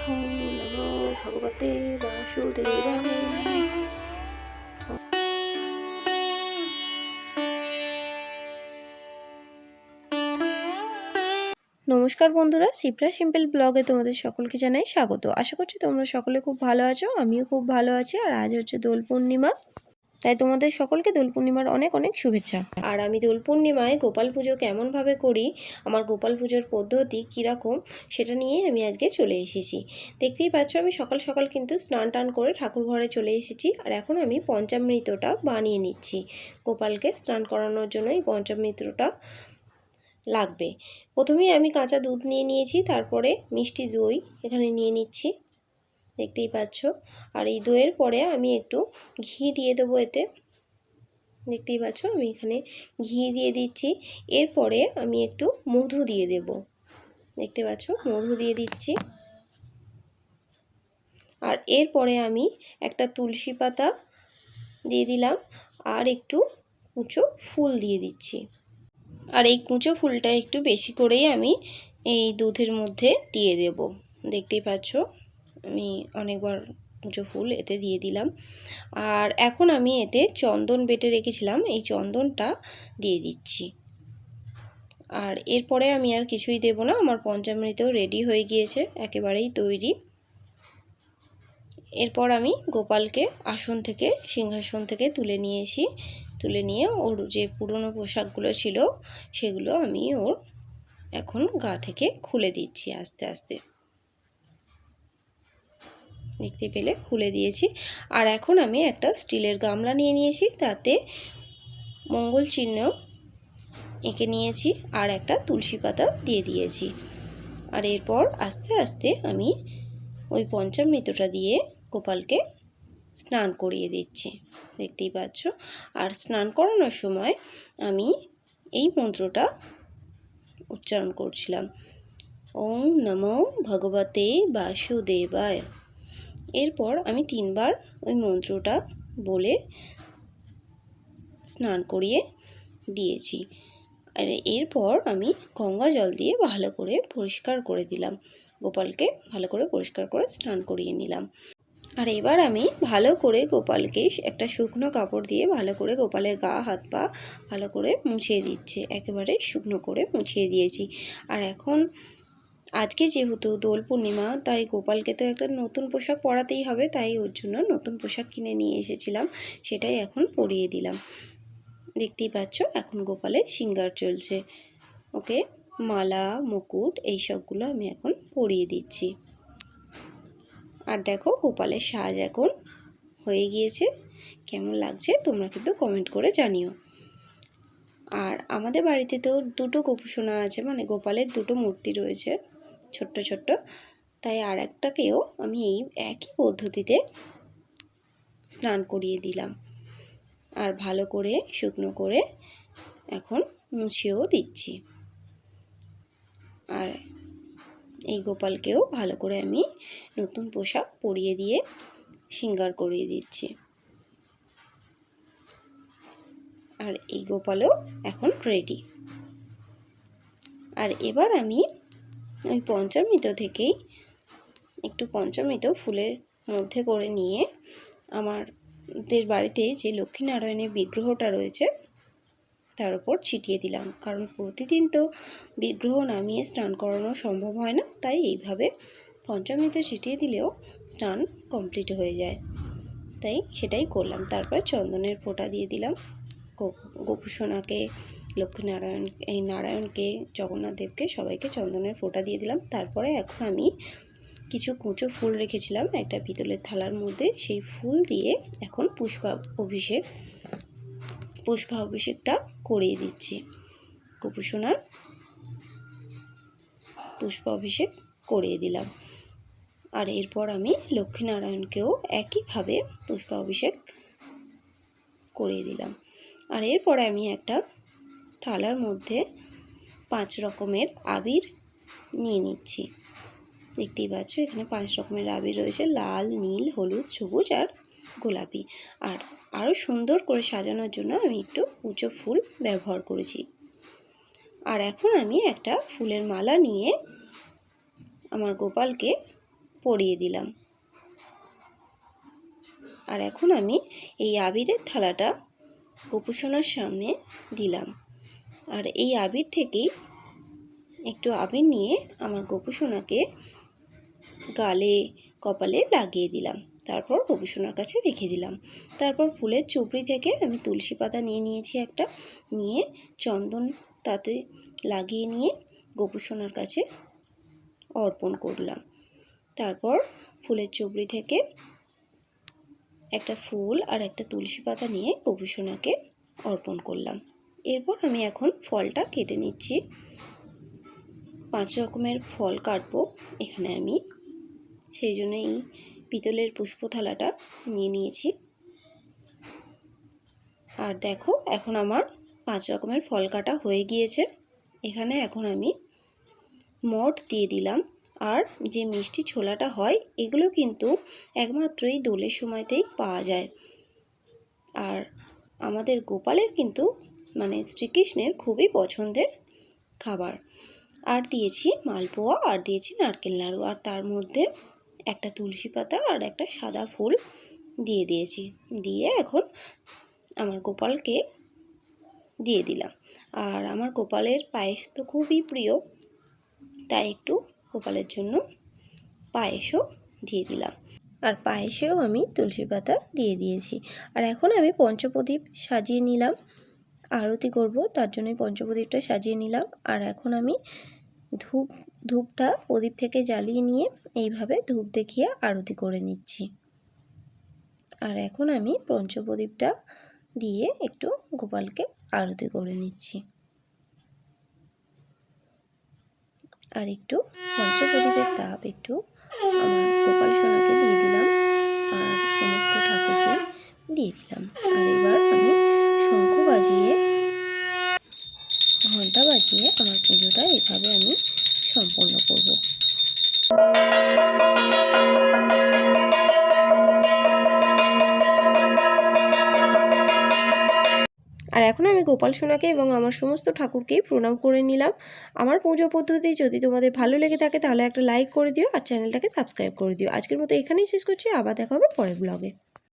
ওম নমো ভগবতে বাসুদেবায়। নমস্কার বন্ধুরা, শিপ্রা সিম্পল ব্লগে তোমাদের সকলকে জানাই স্বাগত। আশা করছি তোমরা সকলে খুব ভালো আছো, আমিও খুব ভালো আছি। আর আজ হচ্ছে দোল পূর্ণিমা, তাই তোমাদের সকলকে দোল পূর্ণিমার অনেক অনেক শুভেচ্ছা। আর আমি দোল পূর্ণিমায় গোপাল পুজো কেমনভাবে করি, আমার গোপাল পুজোর পদ্ধতি কীরকম, সেটা নিয়ে আমি আজকে চলে এসেছি। দেখতেই পাচ্ছ আমি সকাল সকাল কিন্তু স্নান টান করে ঠাকুর ঘরে চলে এসেছি। আর এখন আমি পঞ্চামৃতটা বানিয়ে নিচ্ছি। গোপালকে স্নান করানোর জন্য এই পঞ্চামৃতটা লাগবে। প্রথমেই আমি কাঁচা দুধ নিয়ে নিয়েছি, তারপরে মিষ্টি দই এখানে নিয়ে নিচ্ছি, দেখতেই পাচ্ছ। আর এই দইয়ের পরে আমি একটু ঘি দিয়ে দেবো এতে, দেখতেই পাচ্ছ আমি এখানে ঘি দিয়ে দিচ্ছি। এরপরে আমি একটু মধু দিয়ে দেব, দেখতে পাচ্ছ মধু দিয়ে দিচ্ছি। আর এরপরে আমি একটা তুলসী পাতা দিয়ে দিলাম আর একটু কুচো ফুল দিয়ে দিচ্ছি। আর এই কুচো ফুলটা একটু বেশি করেই আমি এই দুধের মধ্যে দিয়ে দেব, দেখতেই পাচ্ছ আমি অনেকবার কুচো ফুল এতে দিয়ে দিলাম। আর এখন আমি এতে চন্দন বেটে রেখেছিলাম, এই চন্দনটা দিয়ে দিচ্ছি। আর এরপরে আমি আর কিছুই দেব না, আমার পঞ্চামৃত রেডি হয়ে গিয়েছে, একেবারেই তৈরি। এরপর আমি গোপালকে আসন থেকে, সিংহাসন থেকে তুলে নিয়েছি। তুলে নিয়ে ওর যে পুরনো পোশাকগুলো ছিল সেগুলো আমি ওর এখন গা থেকে খুলে দিচ্ছি আস্তে আস্তে, দেখতে পেলে খুলে দিয়েছি। আর এখন আমি একটা স্টিলের গামলা নিয়ে নিয়েছি, তাতে মঙ্গল চিহ্ন এঁকে নিয়েছি আর একটা তুলসী পাতা দিয়ে দিয়েছি। আর এরপর আস্তে আস্তে আমি ওই পঞ্চামৃতটা দিয়ে গোপালকে স্নান করিয়ে দিচ্ছি, দেখতেই পাচ্ছ। আর স্নান করানোর সময় আমি এই মন্ত্রটা উচ্চারণ করছিলাম, ওম নমো ভগবতে বাসুদেবায়। এরপর আমি 3 বার ওই মন্ত্রটা বলে স্নান করিয়ে দিয়েছি। আর এরপর আমি গঙ্গা জল দিয়ে ভালো করে পরিষ্কার করে দিলাম, গোপালকে ভালো করে পরিষ্কার করে স্নান করিয়ে নিলাম। আর এবার আমি ভালো করে গোপালকে একটা শুকনো কাপড় দিয়ে ভালো করে গোপালের গা হাত পা ভালো করে মুছিয়ে দিচ্ছে, একেবারে শুকনো করে মুছিয়ে দিয়েছি। আর এখন আজকে যেহেতু দোল পূর্ণিমা, তাই গোপালকে তো একটা নতুন পোশাক পরাতেই হবে, তাই ওর জন্য নতুন পোশাক কিনে নিয়ে এসেছিলাম, সেটাই এখন পরিয়ে দিলাম। দেখতেই পাচ্ছ এখন গোপালের শৃঙ্গার চলছে, ওকে মালা মুকুট এই সবগুলো আমি এখন পরিয়ে দিচ্ছি। আর দেখো গোপালের সাজ এখন হয়ে গিয়েছে, কেমন লাগছে তোমরা কিন্তু কমেন্ট করে জানিও। আর আমাদের বাড়িতে তো 2টো গোপুসোনা আছে, মানে গোপালের 2টো মূর্তি রয়েছে ছোট্ট ছোট্ট, তাই আর একটাকেও আমি এই একই পদ্ধতিতে স্নান করিয়ে দিলাম। আর ভালো করে শুকনো করে এখন মুছিয়েও দিচ্ছি। আর এই গোপালকেও ভালো করে আমি নতুন পোশাক পরিয়ে দিয়ে শৃঙ্গার করিয়ে দিচ্ছি। আর এই গোপালও এখন রেডি। আর এবার আমি ওই পঞ্চামৃত থেকেই একটু পঞ্চামৃত ফুলের মধ্যে করে নিয়ে আমাদের বাড়িতে যে লক্ষ্মীনারায়ণের বিগ্রহটা রয়েছে তার উপর ছিটিয়ে দিলাম, কারণ প্রতিদিন তো বিগ্রহ নামিয়ে স্নান করানো সম্ভব হয় না, তাই এইভাবে পঞ্চামৃত ছিটিয়ে দিলেও স্নান কমপ্লিট হয়ে যায়, তাই সেটাই করলাম। তারপর চন্দনের ফোঁটা দিয়ে দিলাম গোপুসোনাকে, লক্ষ্মীনারায়ণ এই নারায়ণকে, জগন্নাথ দেবকে সবাইকে চন্দনের ফোঁটা দিয়ে দিলাম। তারপরে এখন আমি কিছু কুচো ফুল রেখেছিলাম একটা পিতলের থালার মধ্যে, সেই ফুল দিয়ে এখন পুষ্পাভিষেকটা করিয়ে দিচ্ছি। গোপুসোনার পুষ্পাভিষেক করিয়ে দিলাম। আর এরপর আমি লক্ষ্মীনারায়ণকেও একইভাবে পুষ্পাভিষেক করিয়ে দিলাম। আর এরপরে আমি একটা থালার মধ্যে 5 রকমের আবির নিয়ে নিচ্ছি, দেখতেই পাচ্ছ এখানে 5 রকমের আবির রয়েছে, লাল, নীল, হলুদ, সবুজ আর গোলাপি। আর আরও সুন্দর করে সাজানোর জন্য আমি একটু কুচো ফুল ব্যবহার করেছি। আর এখন আমি একটা ফুলের মালা নিয়ে আমার গোপালকে পরিয়ে দিলাম। আর এখন আমি এই আবিরের থালাটা গোপুসোনার সামনে দিলাম। আর এই আবির থেকেই একটু আবির নিয়ে আমার গোপুসোনাকে গালে কপালে লাগিয়ে দিলাম। তারপর গোপুসোনার কাছে রেখে দিলাম। তারপর ফুলের চুবড়ি থেকে আমি তুলসী পাতা নিয়ে নিয়েছি একটা, নিয়ে চন্দন তাতে লাগিয়ে নিয়ে গোপুসোনার কাছে অর্পণ করলাম। তারপর ফুলের চুবড়ি থেকে একটা ফুল আর একটা তুলসী পাতা নিয়ে গোপুসোনাকে অর্পণ করলাম। এরপর আমি এখন ফলটা কেটে নিচ্ছি। 5 রকমের ফল কাটবো এখানে আমি, সেই জন্য এই পিতলের পুষ্প থালাটা নিয়ে নিয়েছি। আর দেখো এখন আমার 5 রকমের ফল কাটা হয়ে গিয়েছে। এখানে এখন আমি মঠ দিয়ে দিলাম। আর যে মিষ্টি ছোলাটা হয় এগুলো কিন্তু একমাত্রই দোলের সময়তেই পাওয়া যায়। আর আমাদের গোপালের কিন্তু মানে শ্রীকৃষ্ণের খুবই পছন্দের খাবার। আর দিয়েছি মালপোয়া আর দিয়েছি নারকেল নাড়ু, আর তার মধ্যে একটা তুলসী পাতা আর একটা সাদা ফুল দিয়ে দিয়েছি। দিয়ে এখন আমার গোপালকে দিয়ে দিলাম। আর আমার গোপালের পায়েস তো খুবই প্রিয়, তাই একটু গোপালের জন্য পায়েসও দিয়ে দিলাম। আর পায়েসেও আমি তুলসী পাতা দিয়ে দিয়েছি। আর এখন আমি পঞ্চপ্রদীপ সাজিয়ে নিলাম, আরতি করব, তার জন্যই পঞ্চপ্রদীপটা সাজিয়ে নিলাম। আর এখন আমি ধূপটা প্রদীপ থেকে জ্বালিয়ে নিয়ে এইভাবে ধূপ দেখিয়ে আরতি করে নিচ্ছি। আর এখন আমি পঞ্চপ্রদীপটা দিয়ে একটু গোপালকে আরতি করে নিচ্ছি। আর একটু পঞ্চপ্রদীপের তাপ একটু আমার গোপাল সোনাকে দিয়ে দিলাম আর সমস্ত ঠাকুরকে দিয়ে দিলাম। আর এবার আমি শঙ্খ বাজিয়ে ঘন্টা বাজিয়ে আমার পুজোটা এভাবে আমি সম্পন্ন করব। আর এখন আমি গোপাল সোনাকে এবং আমার সমস্ত ঠাকুরকেই প্রণাম করে নিলাম। আমার পুজো পদ্ধতি যদি তোমাদের ভালো লেগে থাকে তাহলে একটা লাইক করে দিও আর চ্যানেলটাকে সাবস্ক্রাইব করে দিও। আজকের মতো এখানেই শেষ করছি, আবার দেখা হবে পরের ব্লগে।